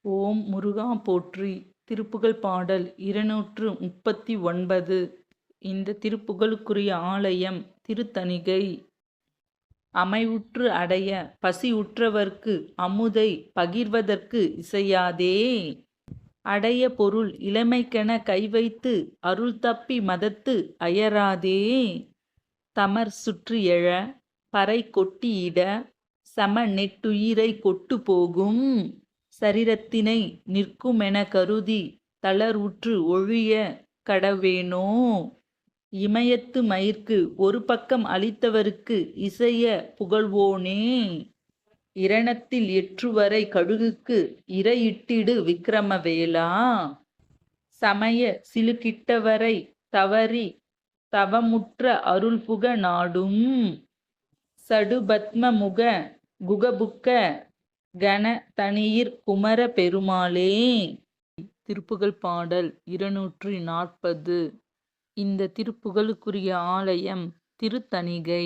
ஓம் முருகா போற்றி. திருப்புகழ் பாடல் 239. இந்த திருப்புகழுக்குரிய ஆலயம் திருத்தணிகை. அமைவுற்று அடைய பசியுற்றவர்க்கு அமுதை பகிர்வதற்கு இசையாதே. அடைய பொருள் இளமைக்கென கைவைத்து அருள்தப்பி மதத்து அயராதே. தமர் சுற்றி எழ பறை கொட்டியிட சம நெட்டுயிரை கொட்டு போகும். சரீரத்தினை நிற்குமென கருதி தளர்வுற்று ஒழிய கடவேனோ. இமயத்து மயிர்க்கு ஒரு பக்கம் அளித்தவர்க்கு இசைய புகழ்வோனே. இரணத்தில் எற்றுவரை கழுகுக்கு இரையிட்டிடு விக்கிரமவேலா. சமய சிலுக்கிட்டவரை தவறி தவமுற்ற அருள்புக நாடும். சடுபத்ம முக குகபுக்க கண தனியிற் குமர பெருமாளே. திருப்புகழ் பாடல் 240. இந்த திருப்புகழுக்குரிய ஆலயம் திருத்தணிகை.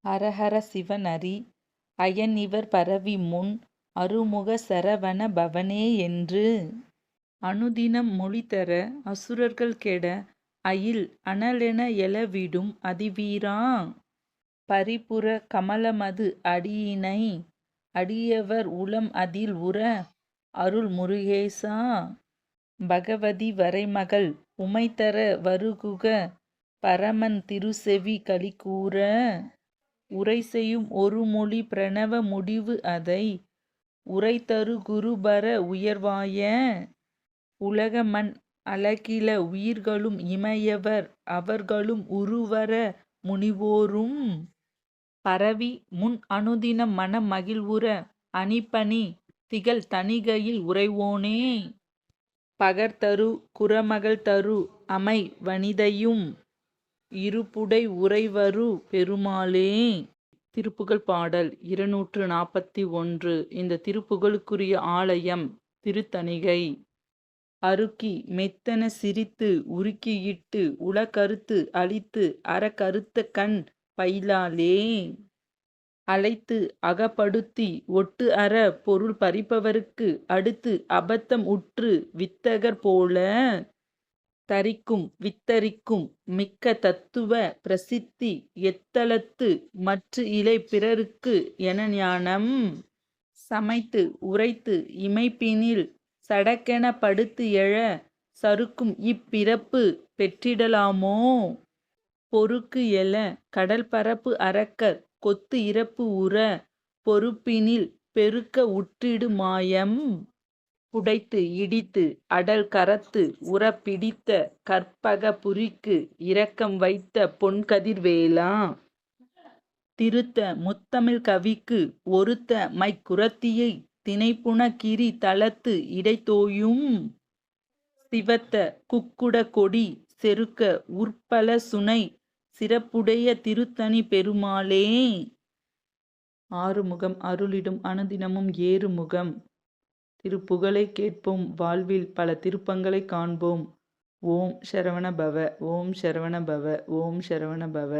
ஹரஹர சிவனரி அயனிவர் பரவி முன் அருமுக சரவண பவனே என்று அனுதினம் மொழிதர அசுரர்கள் கெட அயில் அனலென எழவிடும் அதிவீரா. பரிபுர கமலமது அடியினை அடியவர் உளம் அதில் உற அருள் முருகேசா. பகவதி வரைமகள் உமைதர வருகுக பரமன் திருசெவி களிகூர. உரைசெய்யும் ஒருமொழி பிரணவ முடிவு அதை உரைதரு குருபர உயர்வாய. உலகமன் அலகில உயிர்களும் இமையவர் அவர்களும் உருவர முனிவோரும் பரவி முன் அனுதினம் மனம் மகிழ்வுற அணிபணி திகழ் தணிகையில் உறைவோனே. பகர்தரு குறமகள் தரு அமை வனிதையும் இருபுடை உறைவரு பெருமாளே. திருப்புகழ் பாடல் 241. இந்த திருப்புகழுக்குரிய ஆலயம் திருத்தணிகை. அருக்கி மெத்தன சிரித்து உருக்கியிட்டு உளக்கருத்து அளித்து அறக்கருத்த கண் பயிலாலே. அழைத்து அகப்படுத்தி ஒட்டு அற பொருள் பறிப்பவர்க்கு அடுத்து அபத்தம் உற்று வித்தகர் போல. தரிக்கும் வித்தரிக்கும் மிக்க தத்துவ பிரசித்தி எத்தலத்து மற்று இலை பிறருக்கு என ஞானம். சமைத்து உரைத்து இமைப்பினில் சடக்கென படுத்து எழ சறுக்கும் இப்பிறப்பு பெற்றிடலாமோ. பொறுக்கு எழ கடல் பரப்பு அரக்கர் கொத்து இறப்பு உற பொறுப்பினில் பெருக்க உற்றிடு மாயம். புடைத்து இடித்து அடல் கரத்து உற பிடித்த கற்பக புரிக்கு இரக்கம் வைத்த பொன்கதிர் வேலா. திருத்த முத்தமிழ் கவிக்கு ஒருத்த மைக்குறத்தியை திணைப்புன கிரி தலத்து இடைத்தோயும். சிவத்த குக்குட கொடி செருக்க உற்பல சுனை சிறப்புடைய திருத்தணி பெருமாளே. ஆறுமுகம் அருளிடும் அனுதினமும் ஏறுமுகம். திருப்புகழை கேட்போம், வாழ்வில் பல திருப்பங்களை காண்போம். ஓம் சரவண பவ. ஓம் சரவண பவ. ஓம் சரவண பவ.